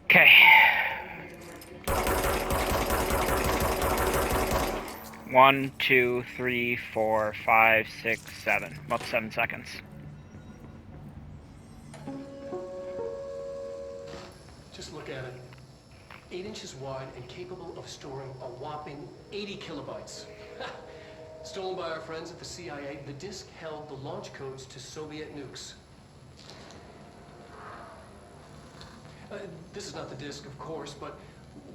Okay. 1, 2, 3, 4, 5, 6, 7. About 7 seconds. Just look at it. 8 inches wide and capable of storing a whopping 80 kilobytes. Stolen by our friends at the CIA, the disk held the launch codes to Soviet nukes. This is not the disk, of course, but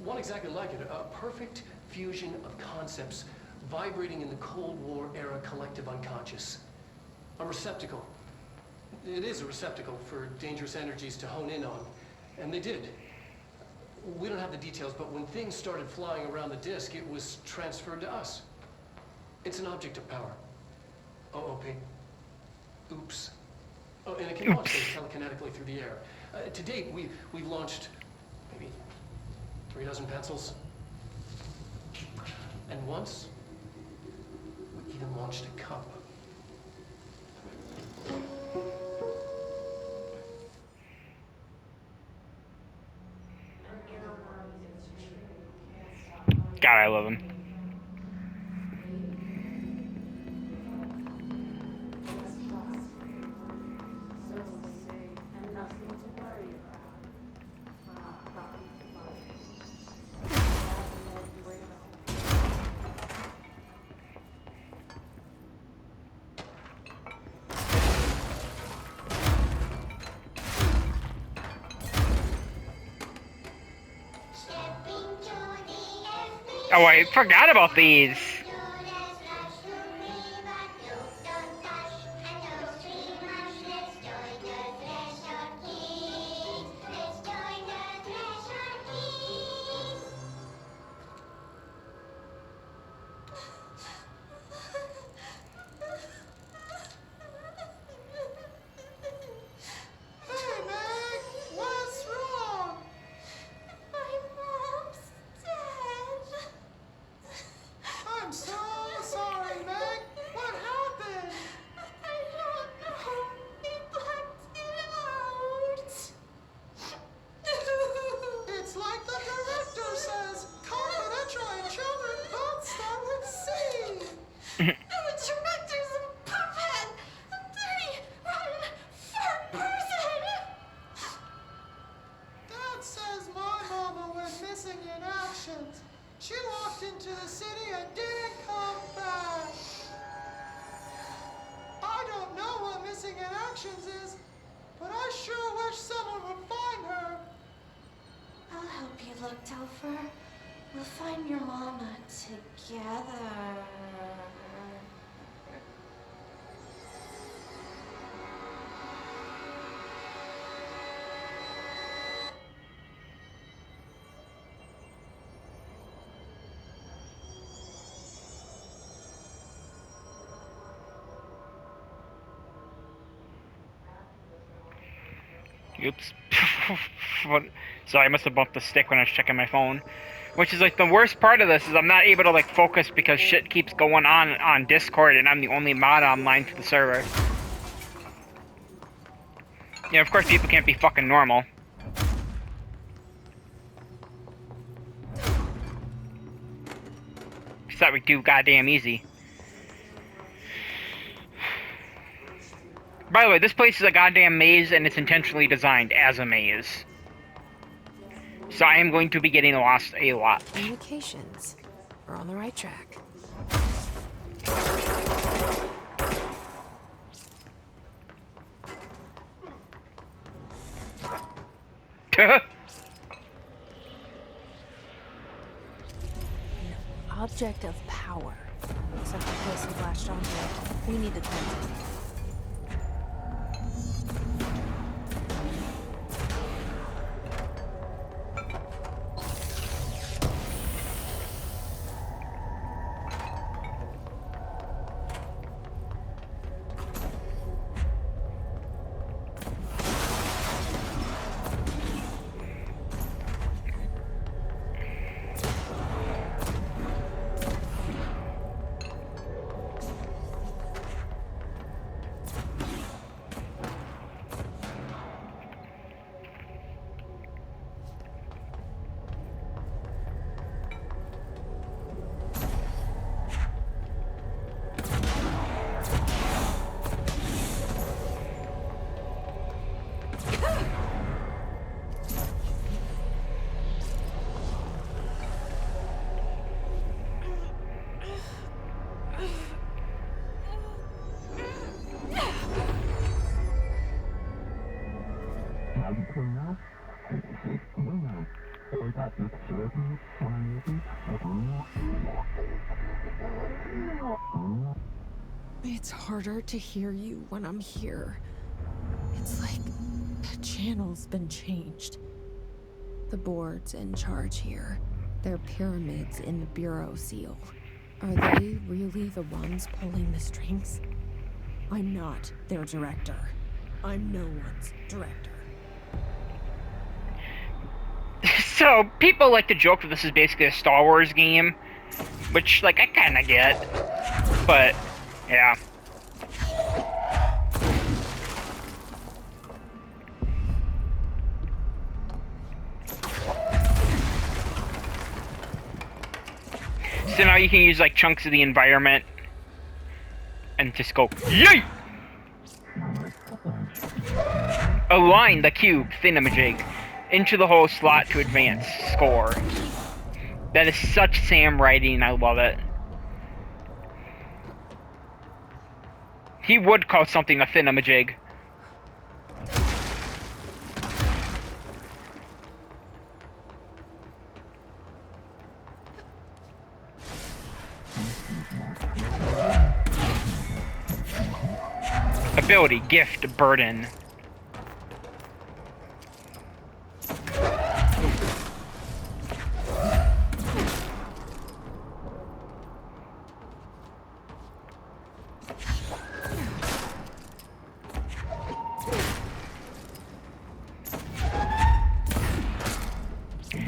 one exactly like it. A perfect fusion of concepts vibrating in the Cold War era collective unconscious. A receptacle. It is a receptacle for dangerous energies to hone in on. And they did. We don't have the details, but when things started flying around the disk, it was transferred to us. It's an object of power. OOP. Oops. Oh, and it can launch things telekinetically through the air. To date, we've launched maybe 3 dozen pencils. And once, we even launched a cup. God, I love him. Oh, I forgot about these. She walked into the city and didn't come back. I don't know what missing in actions is, but I sure wish someone would find her. I'll help you look, Telfer. We'll find your mama together. Oops. Sorry, I must have bumped the stick when I was checking my phone. Which is like the worst part of this is I'm not able to like focus because shit keeps going on Discord and I'm the only mod online to the server. Yeah, of course people can't be fucking normal. Just thought we'd do goddamn easy. By the way, this place is a goddamn maze and it's intentionally designed as a maze. So I am going to be getting lost a lot. Communications. We're on the right track. Object of power. Looks like the place we latched onto. We need to cleanse it. It's harder to hear you when I'm here. It's like the channel's been changed. The board's in charge here. They're pyramids in the Bureau seal. Are they really the ones pulling the strings? I'm not their director. I'm no one's director. So, people like to joke that this is basically a Star Wars game, which, like, I kinda get. But, yeah. So now you can use, like, chunks of the environment and just go, YEET! Align the cube thingamajig into the hole slot to advance. Score. That is such Sam writing, I love it. He would call something a thingamajig. Ability, gift, burden.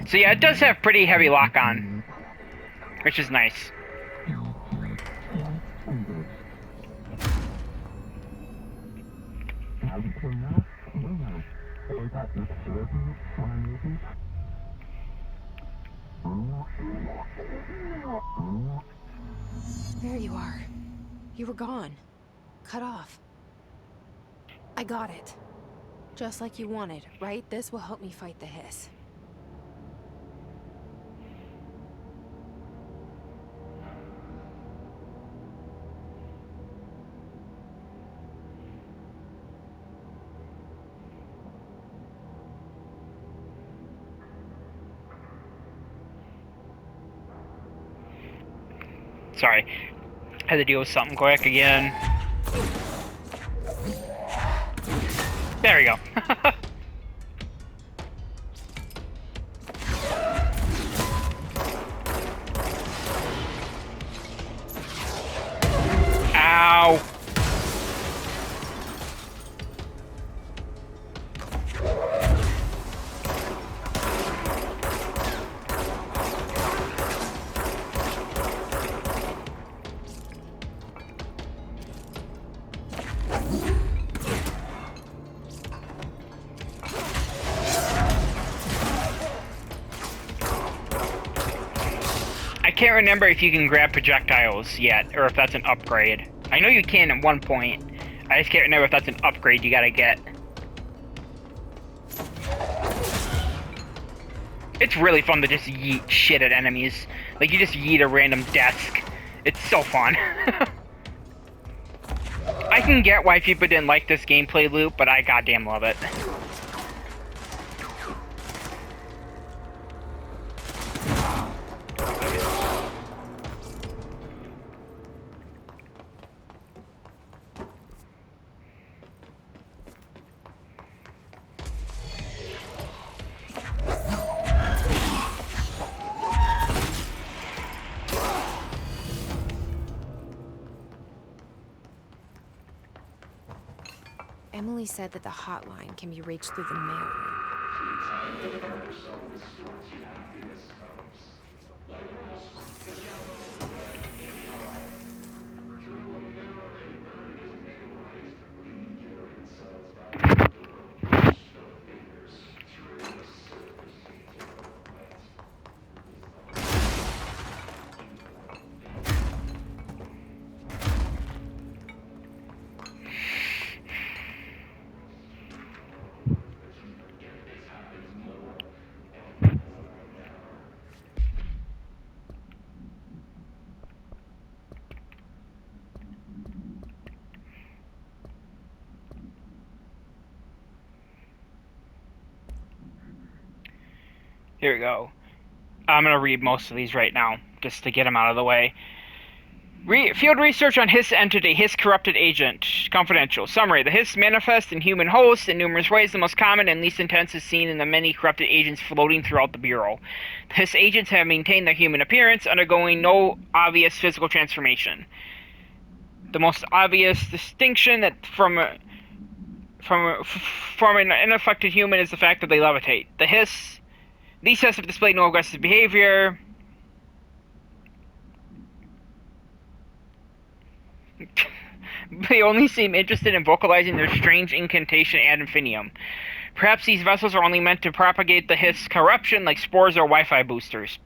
So yeah, it does have pretty heavy lock-on, which is nice. There you are. You were gone. Cut off. I got it. Just like you wanted, right? This will help me fight the hiss. Sorry. Had to deal with something quick again. There we go. Ow. I can't remember if you can grab projectiles yet, or if that's an upgrade. I know you can at one point. I just can't remember if that's an upgrade you gotta get. It's really fun to just yeet shit at enemies. Like, you just yeet a random desk. It's so fun. I can get why people didn't like this gameplay loop, but I goddamn love it. Emily said that the hotline can be reached through the mailroom. Here we go. I'm gonna read most of these right now, just to get them out of the way. Field research on Hiss entity, Hiss corrupted agent. Confidential. Summary. The Hiss manifest in human hosts in numerous ways. The most common and least intense is seen in the many corrupted agents floating throughout the Bureau. The Hiss agents have maintained their human appearance, undergoing no obvious physical transformation. The most obvious distinction that from an unaffected human is the fact that they levitate. These Hiss have displayed no aggressive behavior. They only seem interested in vocalizing their strange incantation ad infinitum. Perhaps these vessels are only meant to propagate the Hiss corruption like spores or Wi-Fi boosters.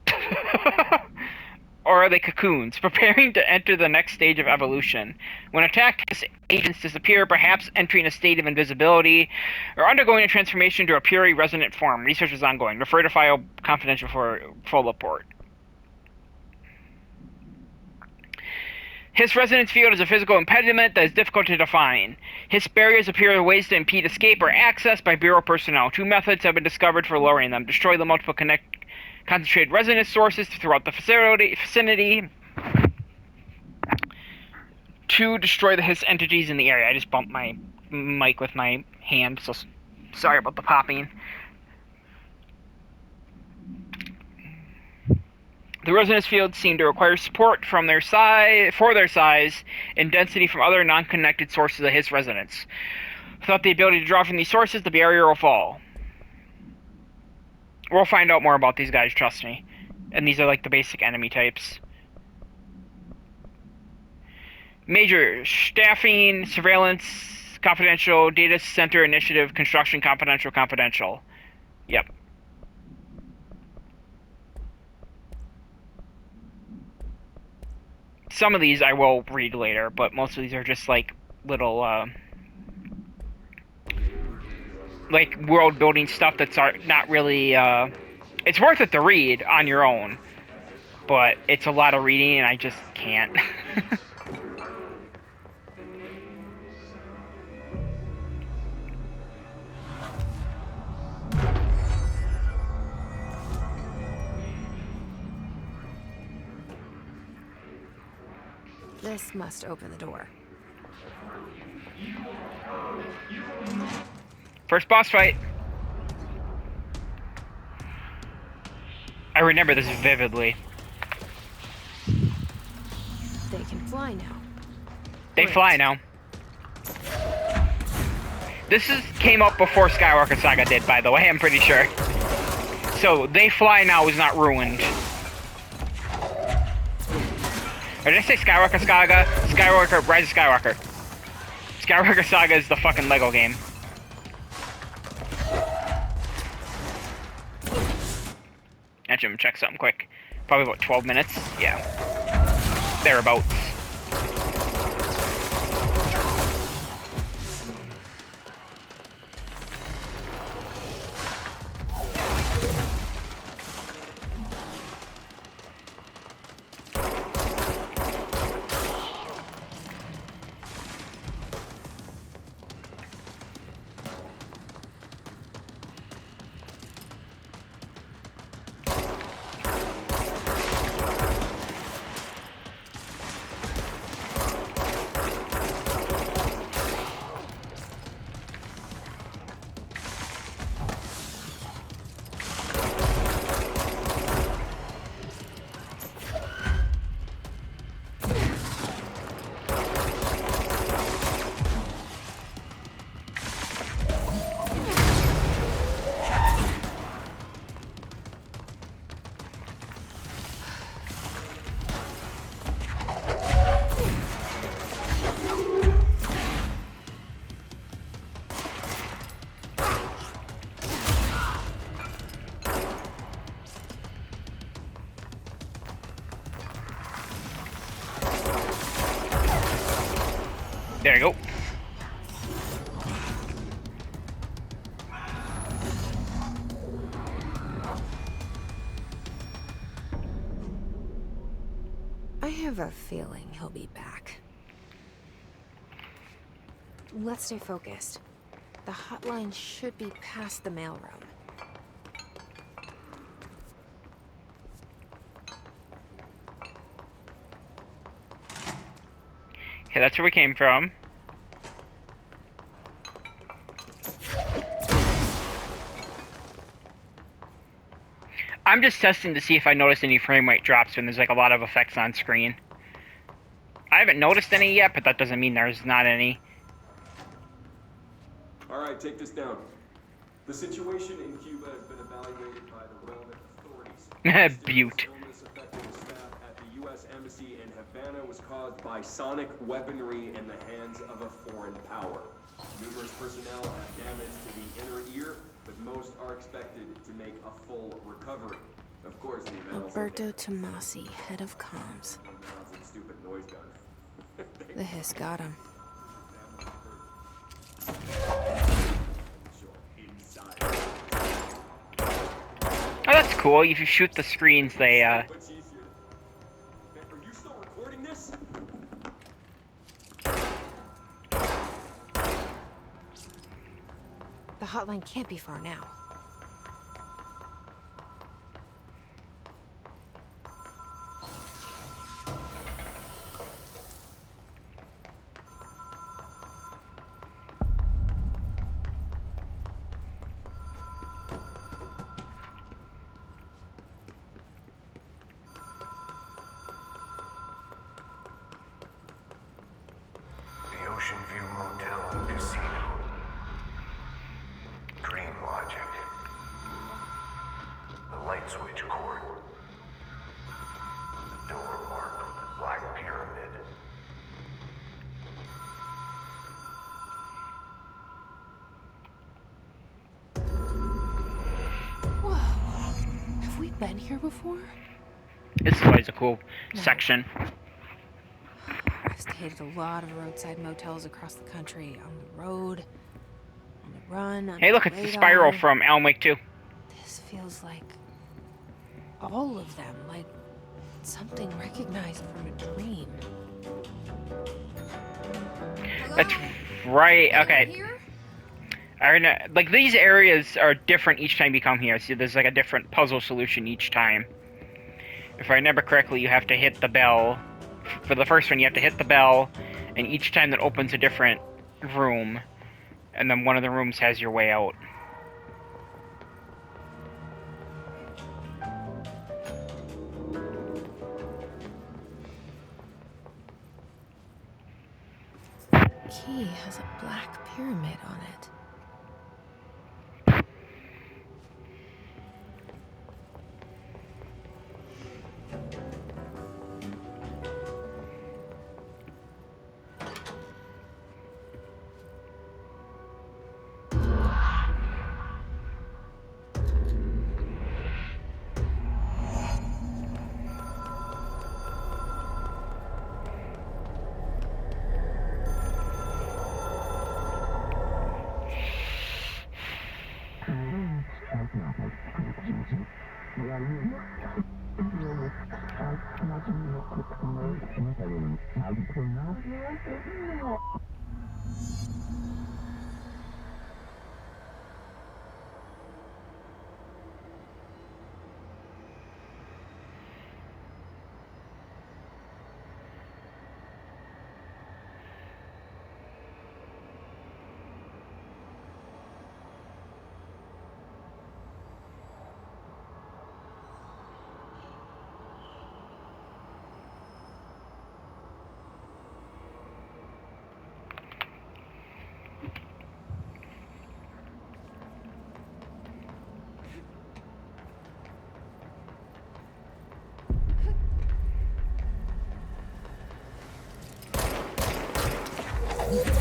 Or are they cocoons, preparing to enter the next stage of evolution? When attacked, Hiss agents disappear, perhaps entering a state of invisibility, or undergoing a transformation to a purely resonant form. Research is ongoing. Refer to file confidential for full report. Hiss resonance field is a physical impediment that is difficult to define. Hiss barriers appear as ways to impede escape or access by Bureau personnel. 2 methods have been discovered for lowering them. Destroy the multiple concentrated resonance sources throughout the vicinity. 2, destroy the Hiss entities in the area. I just bumped my mic with my hand, so sorry about the popping. The resonance fields seem to require support from their size and density from other non-connected sources of Hiss resonance. Without the ability to draw from these sources, the barrier will fall. We'll find out more about these guys, trust me. And these are like the basic enemy types. Major staffing, surveillance, confidential, data center initiative, construction, confidential. Yep. Some of these I will read later, but most of these are just like little like world building stuff that's not really it's worth it to read on your own, but it's a lot of reading and I just can't. This must open the door. First boss fight. I remember this vividly. They can fly now. They fly now. This came up before Skywalker Saga did, by the way, I'm pretty sure. So, they fly now is not ruined. Or did I say Skywalker Saga? Rise of Skywalker. Skywalker Saga is the fucking Lego game. Actually, I'm gonna check something quick. Probably about 12 minutes. Yeah. Thereabouts. There you go. I have a feeling he'll be back. Let's stay focused. The hotline should be past the mailroom. Okay, that's where we came from. I'm just testing to see if I notice any frame rate drops when there's like a lot of effects on screen. I haven't noticed any yet, but that doesn't mean there's not any. Alright, take this down. The situation in Cuba has been evaluated by the relevant authorities. Butte. Illness affecting staff at the U.S. Embassy in Havana was caused by sonic weaponry in the hands of a foreign power. Numerous personnel have damage to the inner ear, but most are expected to make a full recovery. Of course, the event Alberto Tomasi, head of comms. stupid noise gun. The hiss got him. Oh, that's cool. If you shoot the screens, they, Are you still recording this? The hotline can't be far now. The Ocean View Motel and Casino. Dream Logic. The light switch cord. The door marked Black Pyramid. Whoa. Have we been here before? this is always a cool section. I've stayed at a lot of roadside motels across the country. On the road, on the run, on Hey, look, the it's the spiral radar. from Alan Wake 2. This feels like all of them, like something recognized from a dream. That's right. Okay. Here? I know, like these areas are different each time you come here. See, there's like a different puzzle solution each time. If I remember correctly, you have to hit the bell. For the first one, you have to hit the bell, and each time that opens a different room, and then one of the rooms has your way out. Key has a black pyramid on it.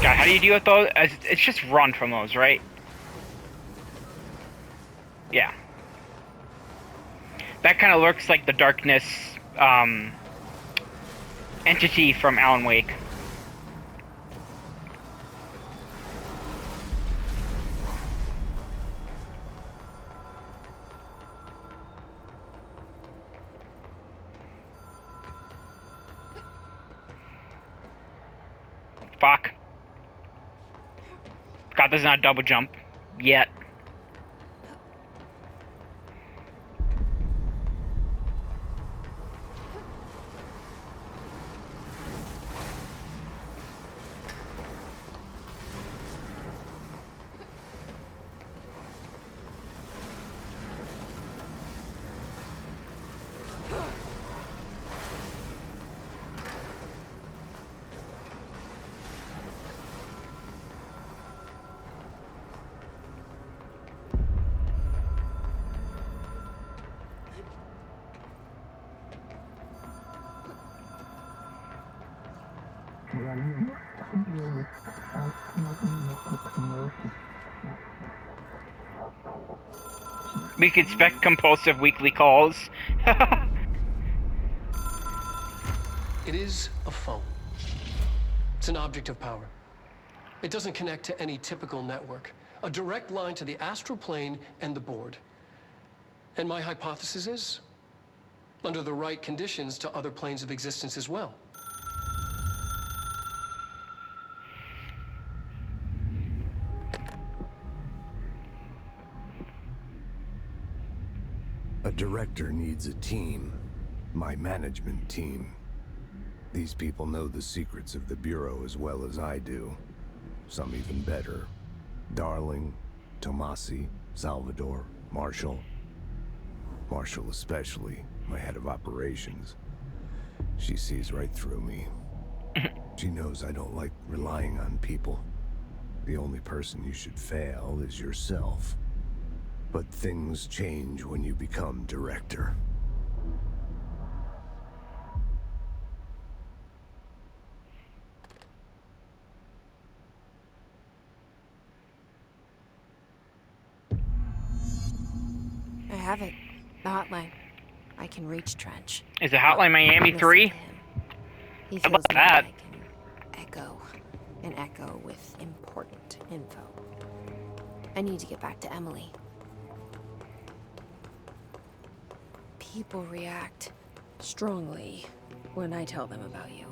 God, how do you deal with those? It's just run from those, right? Yeah. That kind of looks like the darkness entity from Alan Wake. Fuck. God, there's not a double jump. Yet. We could expect compulsive weekly calls. It is a phone. It's an object of power. It doesn't connect to any typical network. A direct line to the astral plane and the board. And my hypothesis is, under the right conditions, to other planes of existence as well. A director needs a team. My management team. These people know the secrets of the Bureau as well as I do. Some even better. Darling, Tomasi, Salvador, Marshall. Marshall especially, my head of operations. She sees right through me. She knows I don't like relying on people. The only person you should fail is yourself. But things change when you become director. I have it. The hotline. I can reach Trench. Is it Hotline Miami Listen 3? to him. He How about feels that? like an echo with important info. I need to get back to Emily. People react strongly when I tell them about you.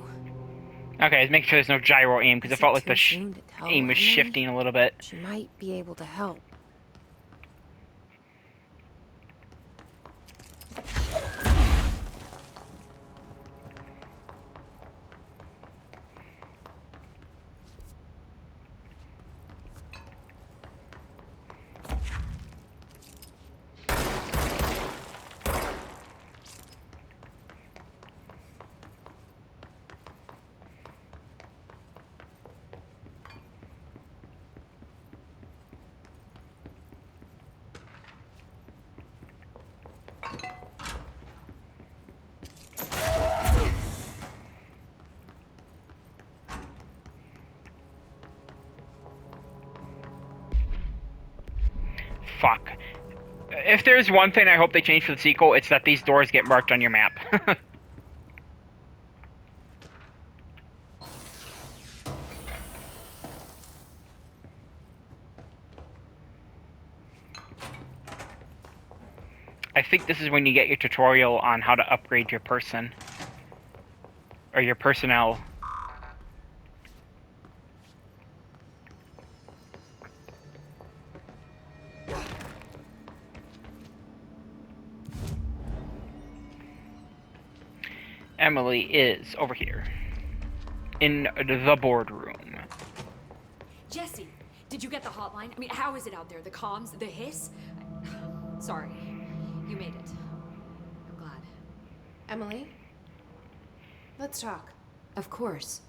Okay, let's make sure there's no gyro aim, because it Is felt like too the soon to tell aim was Emily? shifting a little bit. She might be able to help. Fuck. If there's one thing I hope they change for the sequel, it's that these doors get marked on your map. I think this is when you get your tutorial on how to upgrade your person. Or your personnel. Emily is over here. In the boardroom. Jesse, did you get the hotline? I mean, how is it out there? The comms? The hiss? Sorry. You made it. I'm glad. Emily? Let's talk. Of course.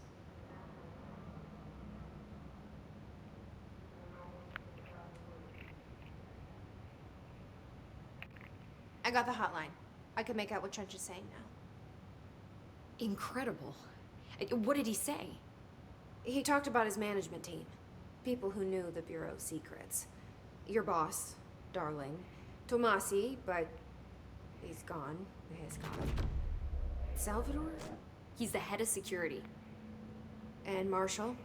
I got the hotline. I can make out what Trench is saying now. Incredible. What did he say? He talked about his management team. People who knew the Bureau's secrets. Your boss, Darling. Tomasi, but he's gone. He's gone. Salvador? He's the head of security. And Marshall?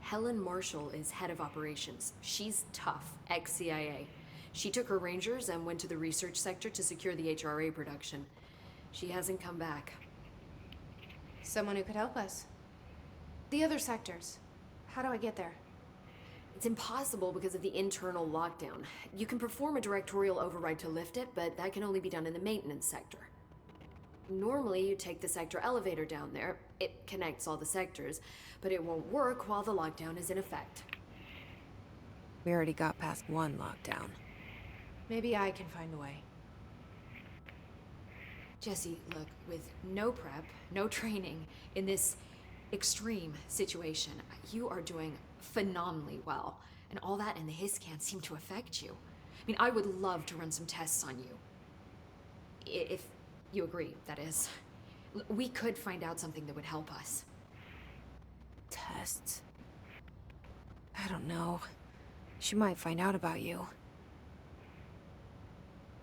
Helen Marshall is head of operations. She's tough, ex-CIA. She took her Rangers and went to the research sector to secure the HRA production. She hasn't come back. Someone who could help us. The other sectors. How do I get there? It's impossible because of the internal lockdown. You can perform a directorial override to lift it, but that can only be done in the maintenance sector. Normally, you take the sector elevator down there. It connects all the sectors, but it won't work while the lockdown is in effect. We already got past one lockdown. Maybe I can find a way. Jesse, look, with no prep, no training, in this extreme situation, you are doing phenomenally well. And all that and the hiss can't seem to affect you. I mean, I would love to run some tests on you. If you agree, that is. We could find out something that would help us. Tests. I don't know. She might find out about you.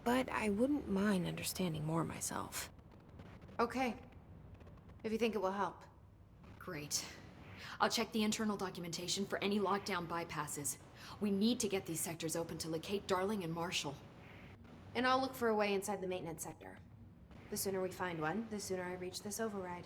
But I wouldn't mind understanding more myself. Okay. If you think it will help. Great. I'll check the internal documentation for any lockdown bypasses. We need to get these sectors open to locate Darling and Marshall. And I'll look for a way inside the maintenance sector. The sooner we find one, the sooner I reach this override.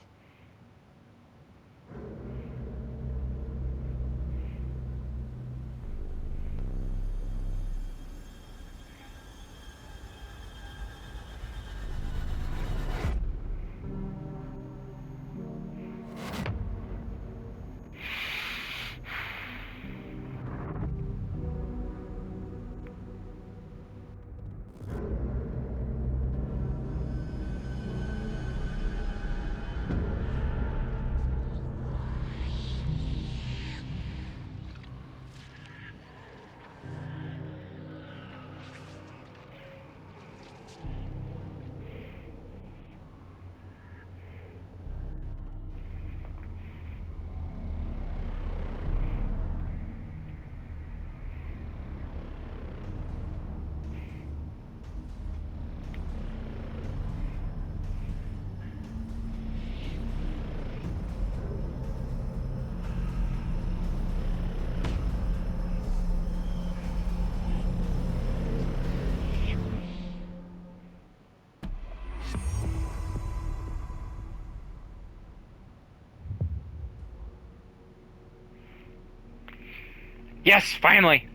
Yes, finally!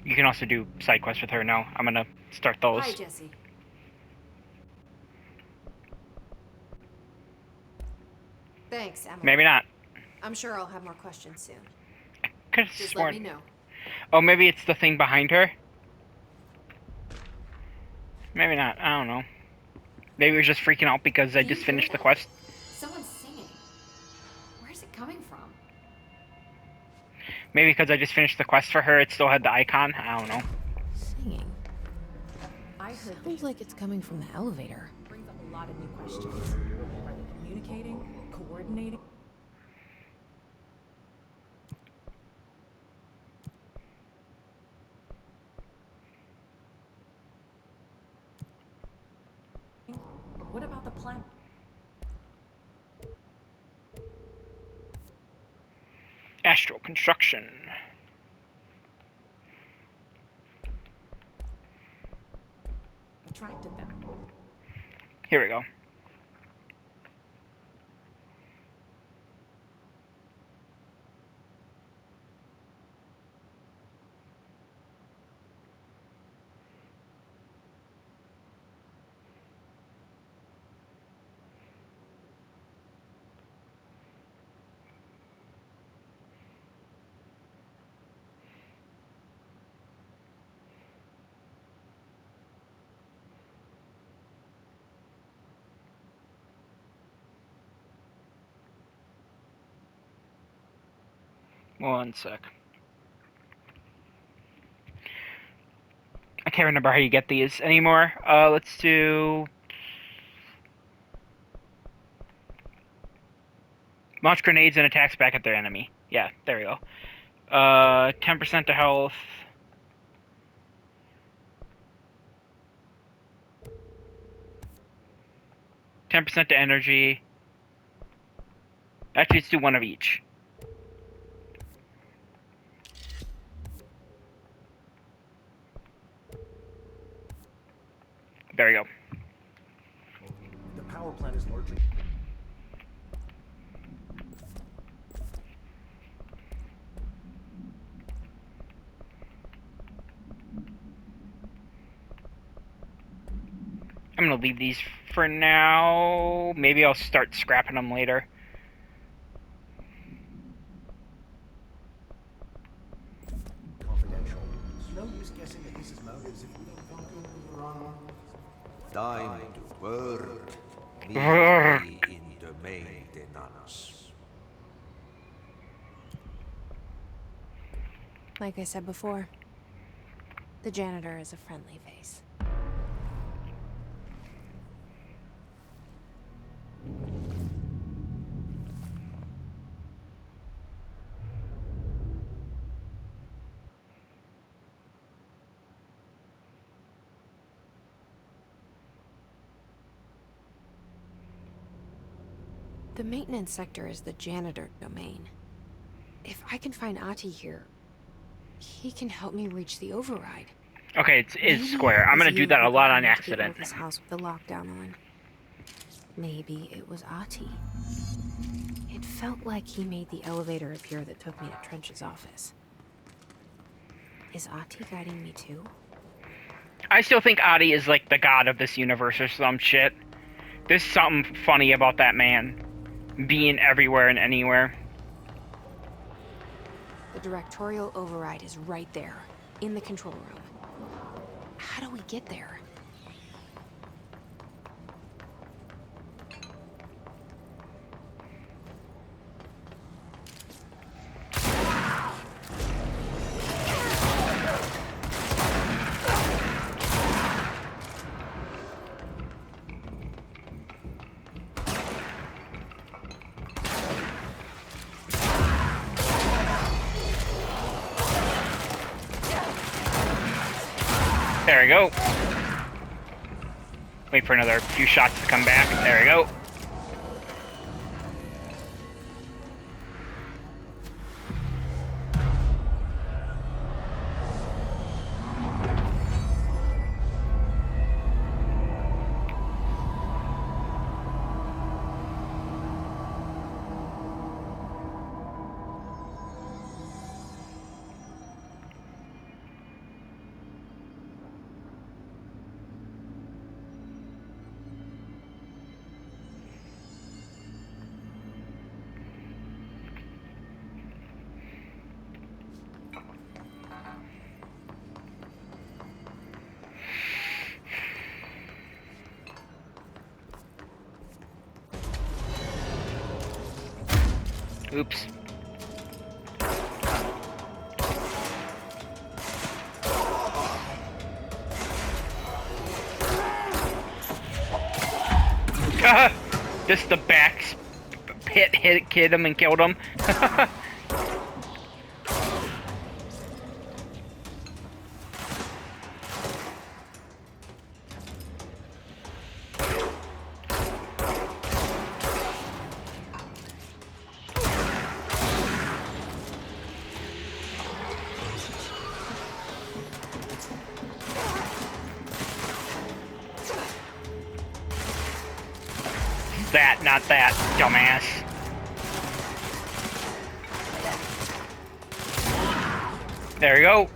You can also do side quests with her now. I'm gonna start those. Hi, Jesse. Thanks, Emily. Maybe not. I'm sure I'll have more questions soon. Could've Just sworn. let me know. Oh, maybe it's the thing behind her? Maybe not. I don't know. Maybe we're just freaking out because I Do you just hear finished the that? quest. Someone's singing. Where's it coming from? Maybe because I just finished the quest for her, it still had the icon. I don't know. Singing. I heard Sounds like it's coming from the elevator. brings up a lot of new questions. Are they communicating? Coordinating? What about the planet? Astral construction. Attracted them. Here we go. One sec. I can't remember how you get these anymore. Let's do... Launch grenades and attacks back at their enemy. Yeah, there we go. 10% to health. %10 to energy. Actually, let's do one of each. There we go. The power plant is largely... I'm gonna leave these for now. Maybe I'll start scrapping them later. confidential. No use guessing that Mrs. motives if we don't focus on the wrong one. Time to work. Brrr. Meet me in the maintenance. Like I said before, the janitor is a friendly face. The maintenance sector is the janitor domain. If I can find Ahti here, he can help me reach the override. Okay, it's Maybe square. I'm it was gonna do you that a who lot got on me into the accident. Otis house with the lockdown on. Maybe it was Ahti. It felt like he made the elevator appear that took me to Trench's office. Is Ahti guiding me too? I still think Ahti is like the god of this universe or some shit. There's something funny about that man being everywhere and anywhere. The directorial override is right there, in the control room. How do we get there? There we go. Wait for another few shots to come back. There we go. Oops. Just the back hit him and killed him. That, not that, dumbass. There we go.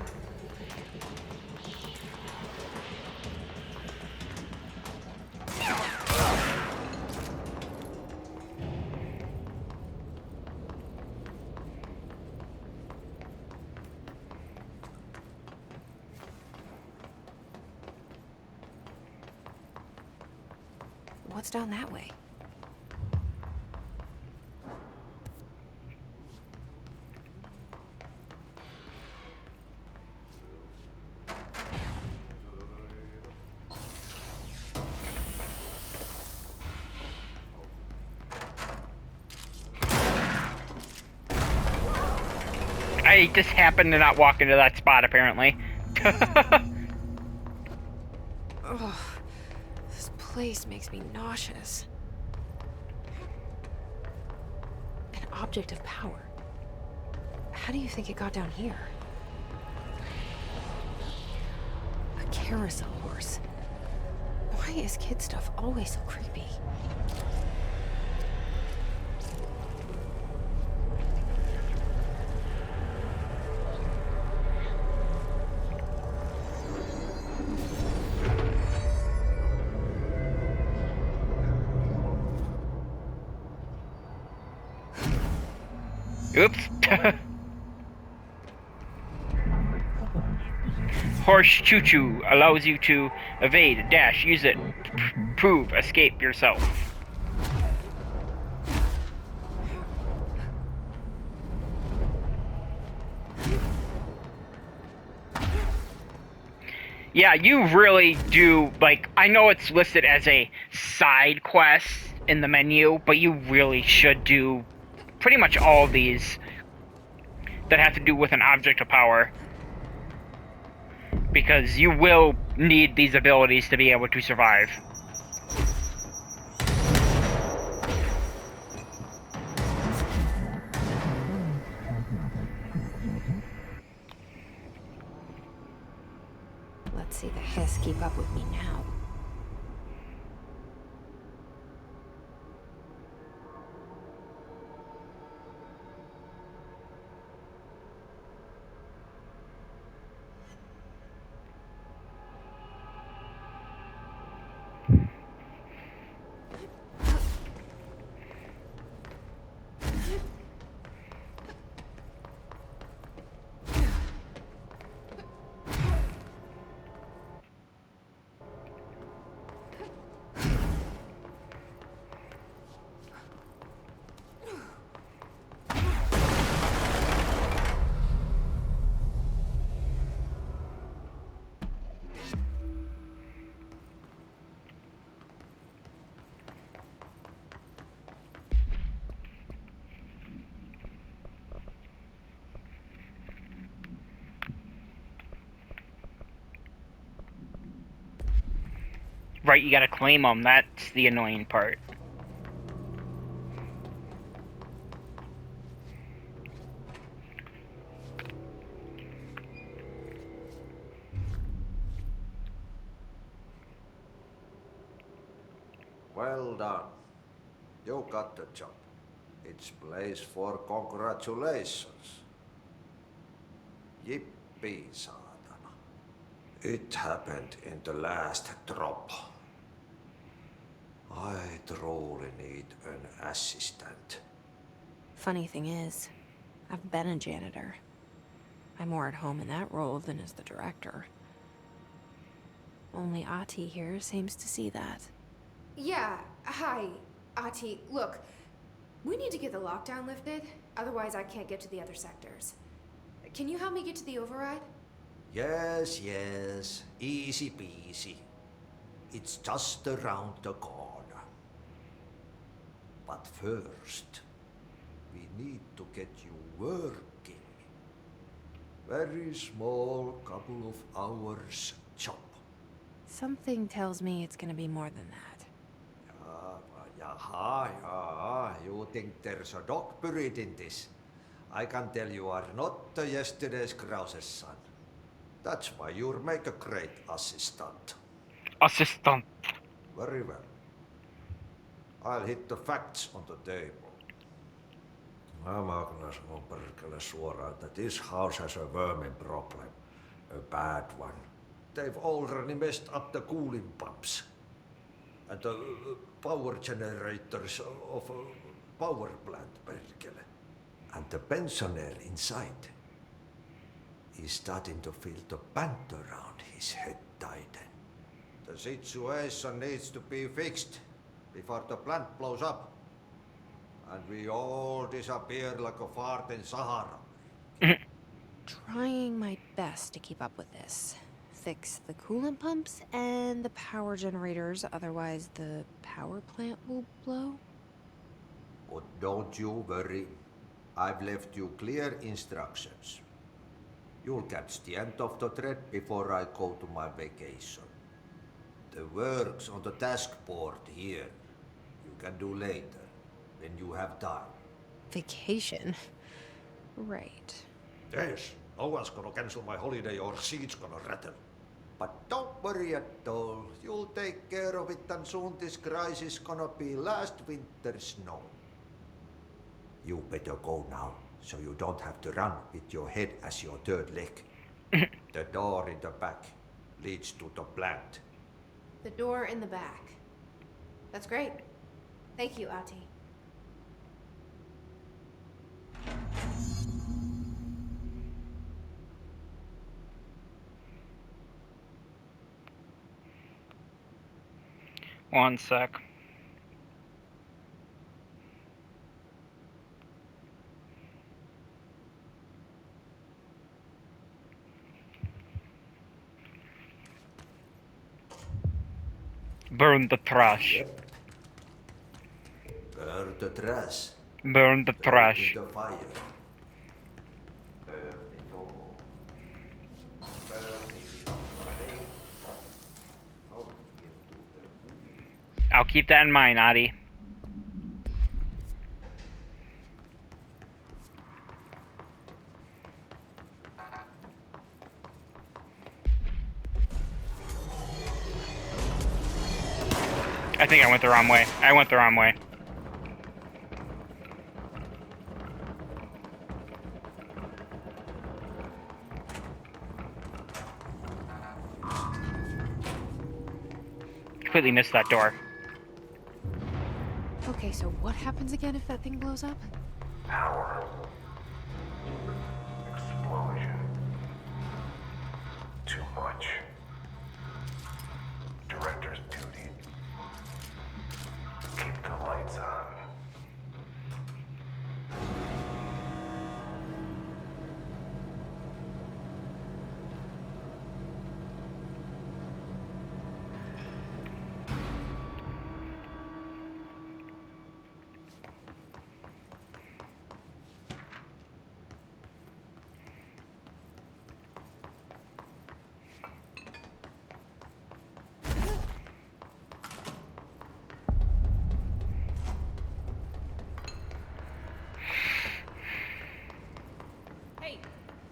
What's down that way? I just happened to not walk into that spot, apparently. Ugh, this place makes me nauseous. An object of power. How do you think it got down here? A carousel horse. Why is kid stuff always so creepy? Oops. Horse choo-choo allows you to evade, dash, use it, prove, escape yourself. Yeah, you really do, like, I know it's listed as a side quest in the menu, but you really should do pretty much all of these that have to do with an object of power, because you will need these abilities to be able to survive. Let's see the hiss keep up with me now. Right, you gotta claim them. That's the annoying part. Well done. You got the job. It's place for congratulations. Yippee, saatana. It happened in the last drop. I truly need an assistant. Funny thing is, I've been a janitor. I'm more at home in that role than as the director. Only Ahti here seems to see that. Yeah, hi, Ahti. Look, we need to get the lockdown lifted, otherwise I can't get to the other sectors. Can you help me get to the override? Yes, yes. Easy peasy. It's just around the corner. But first, we need to get you working. Very small, couple of hours job. Something tells me it's gonna be more than that. Yaha, you think there's a dog buried in this? I can tell you are not yesterday's Krause's son. That's why you'll make a great assistant. Assistant. Very well. I'll hit the facts on the table. Mä kyllä sanon perkele suoraan, that this house has a vermin problem. A bad one. They've already messed up the cooling pumps. And the power generators of a power plant, perkele. And the pensioner inside is starting to feel the band around his head tighten. The situation needs to be fixed before the plant blows up. And we all disappear like a fart in Sahara. Trying my best to keep up with this. Fix the coolant pumps and the power generators, otherwise the power plant will blow. But don't you worry. I've left you clear instructions. You'll catch the end of the thread before I go to my vacation. The work's on the task board here. You can do later, when you have time. Vacation? Right. Yes, no one's gonna cancel my holiday or seat's gonna rattle. But don't worry at all. You'll take care of it and soon this crisis gonna be last winter's snow. You better go now, so you don't have to run with your head as your third leg. The door in the back leads to the plant. The door in the back. That's great. Thank you, Ahti. One sec. Burn the trash. Burn the trash. Burn the trash. Burn the fire. Burn it all. Burn it all. I'll keep that in mind, Ahti. I think I went the wrong way. I went the wrong way. Completely missed that door. Okay, so what happens again if that thing blows up? Power. Explosion. Too much. Director's duty. Keep the lights on.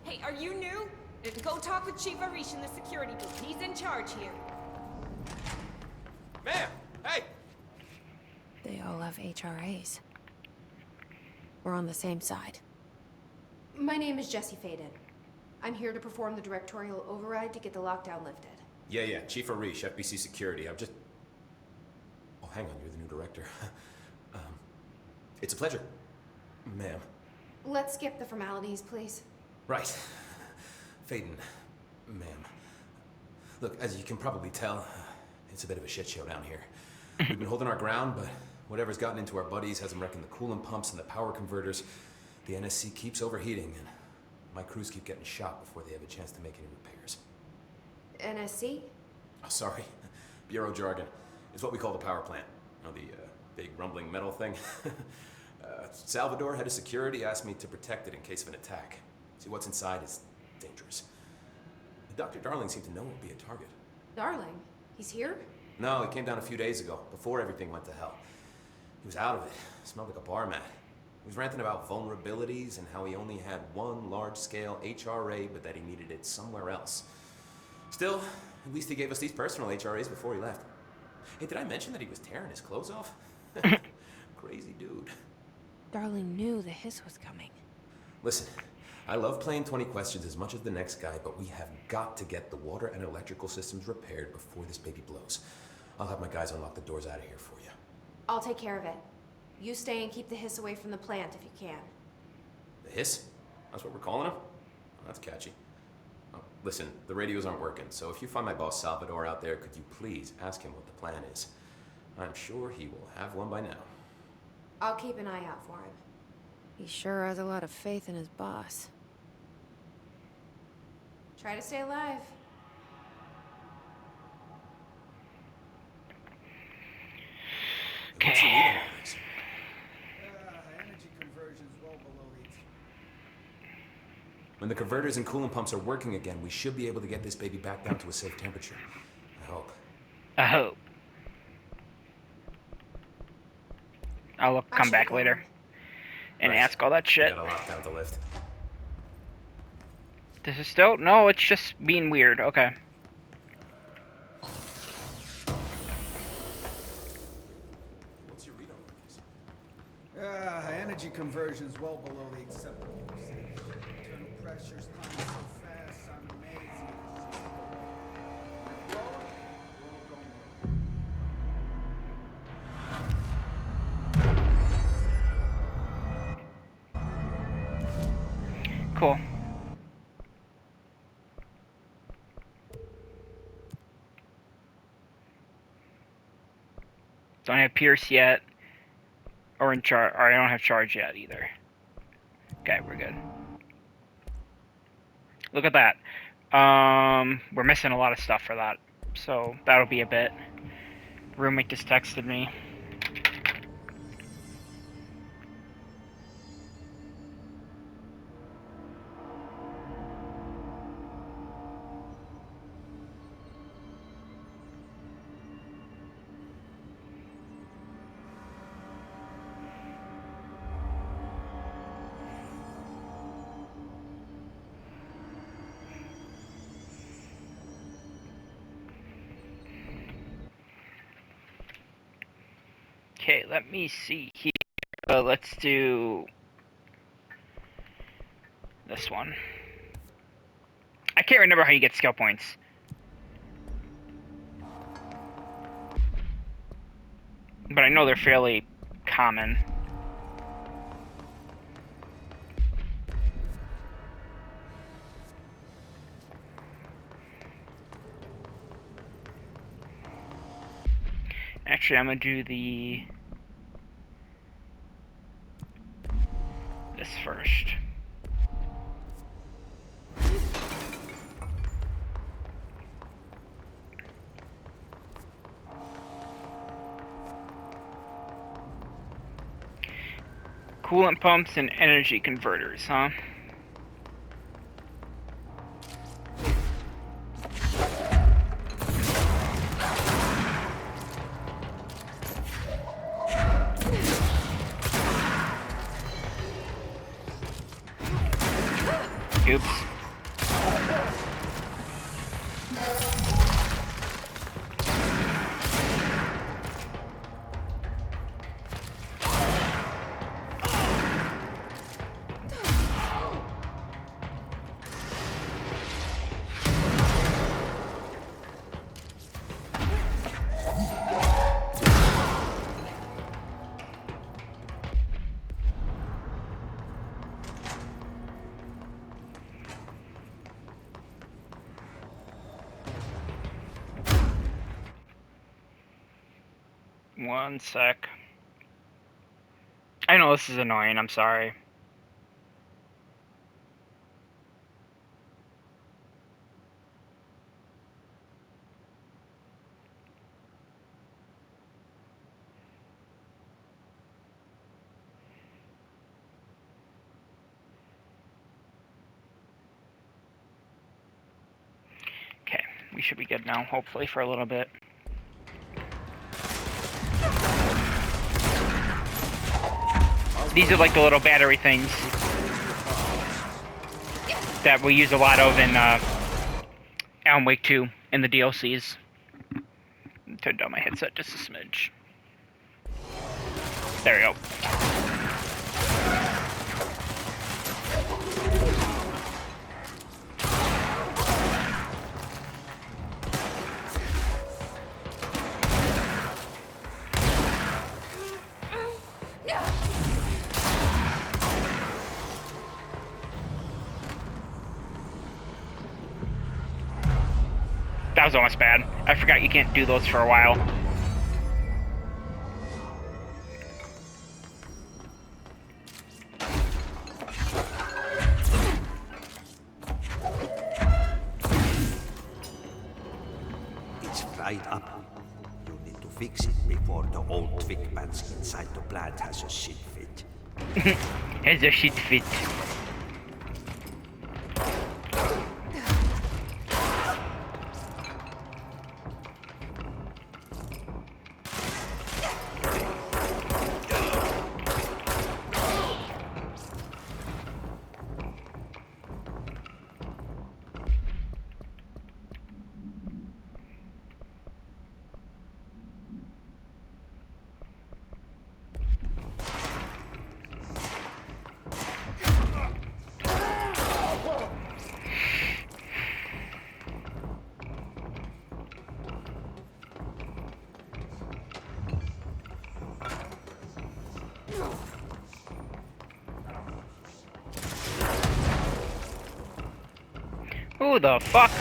Hey, are you new? Go talk with Chief Arish in the security booth. He's in charge here. Ma'am! Hey! They all have HRAs. We're on the same side. My name is Jesse Faden. I'm here to perform the directorial override to get the lockdown lifted. Yeah, Chief Arish, FBC Security. I'm just... Oh, hang on, you're the new director. It's a pleasure, ma'am. Let's skip the formalities, please. Right. Faden, ma'am. Look, as you can probably tell, it's a bit of a shit show down here. We've been holding our ground, but whatever's gotten into our buddies has them wrecking the coolant pumps and the power converters. The NSC keeps overheating, and my crews keep getting shot before they have a chance to make any repairs. NSC? Oh, sorry. Bureau jargon. It's what we call the power plant. You know, the big rumbling metal thing? Salvador, head of security, asked me to protect it in case of an attack. See, what's inside is dangerous. Dr. Darling seemed to know it would be a target. Darling? He's here? No, he came down a few days ago, before everything went to hell. He was out of it. Smelled like a bar mat. He was ranting about vulnerabilities and how he only had one large-scale HRA, but that he needed it somewhere else. Still, at least he gave us these personal HRAs before he left. Hey, did I mention that he was tearing his clothes off? Crazy dude. Darling knew the hiss was coming. Listen, I love playing 20 questions as much as the next guy, but we have got to get the water and electrical systems repaired before this baby blows. I'll have my guys unlock the doors out of here for you. I'll take care of it. You stay and keep the hiss away from the plant if you can. The hiss? That's what we're calling him? Oh, that's catchy. Oh, listen, the radios aren't working, so if you find my boss Salvador out there, could you please ask him what the plan is? I'm sure he will have one by now. I'll keep an eye out for him. He sure has a lot of faith in his boss. Try to stay alive. What's your read on all this? Energy conversion's well below the... When the converters and coolant pumps are working again, we should be able to get this baby back down to a safe temperature. I hope. I hope. I'll come back later and ask all that shit. Gotta lock down the lift. This is still... No, it's just being weird. Okay. What's your read on this? Energy conversion's well below the acceptable percentage. Internal pressure's climbing so fast, I'm amazing. We're going. Cool. Don't have Pierce yet. Or in charge. Or I don't have charge yet either. Okay, we're good. Look at that. We're missing a lot of stuff for that. So that'll be a bit. Roommate just texted me. Okay, let me see here. Let's do this one. I can't remember how you get skill points. But I know they're fairly common. Actually, I'm gonna do this first. Coolant pumps and energy converters, huh? Oops. One sec. I know this is annoying, I'm sorry. Okay, we should be good now, hopefully, for a little bit. These are like the little battery things that we use a lot of in Alan Wake 2 in the DLCs. Turned down my headset just a smidge. There we go. That was almost bad. I forgot you can't do those for a while. It's fried up. You need to fix it before the old twig pants inside the plant has a shit fit. Has a shit fit. Who the fuck?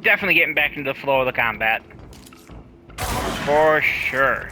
Definitely getting back into the flow of the combat. For sure.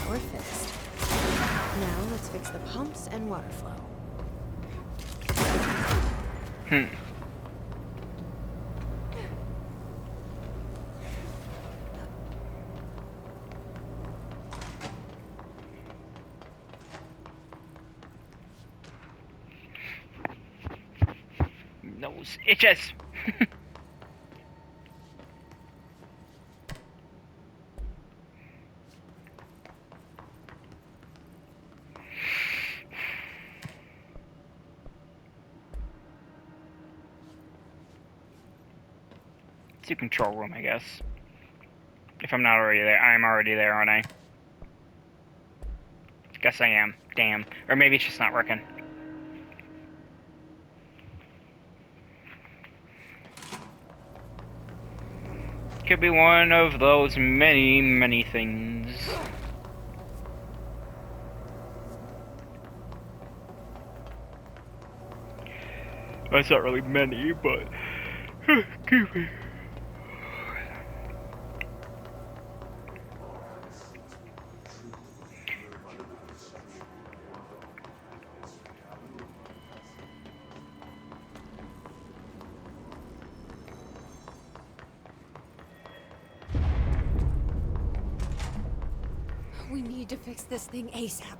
Power fixed. Now let's fix the pumps and water flow. Nose itches. To control room, I guess. If I'm not already there, I'm already there, aren't I? Guess I am. Damn. Or maybe it's just not working. Could be one of those many, many things. That's not really many, but... Excuse me. We need to fix this thing ASAP.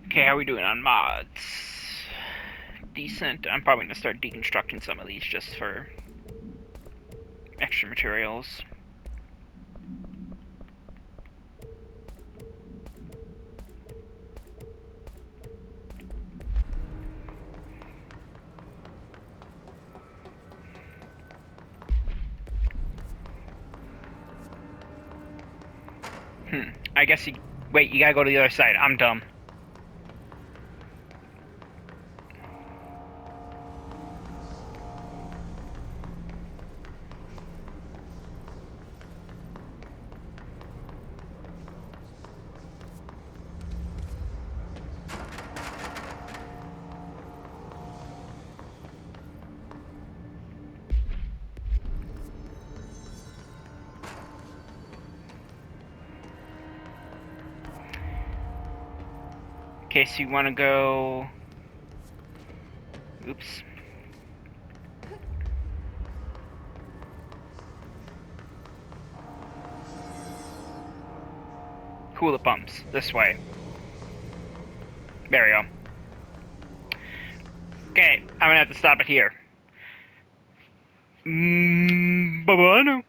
Okay, how are we doing on mods? Decent. I'm probably gonna start deconstructing some of these just for extra materials. I guess you... Wait, you gotta go to the other side. I'm dumb. Okay, so you want to go... Oops. Cool the pumps. This way. There we go. Okay, I'm gonna have to stop it here. Bye-bye now.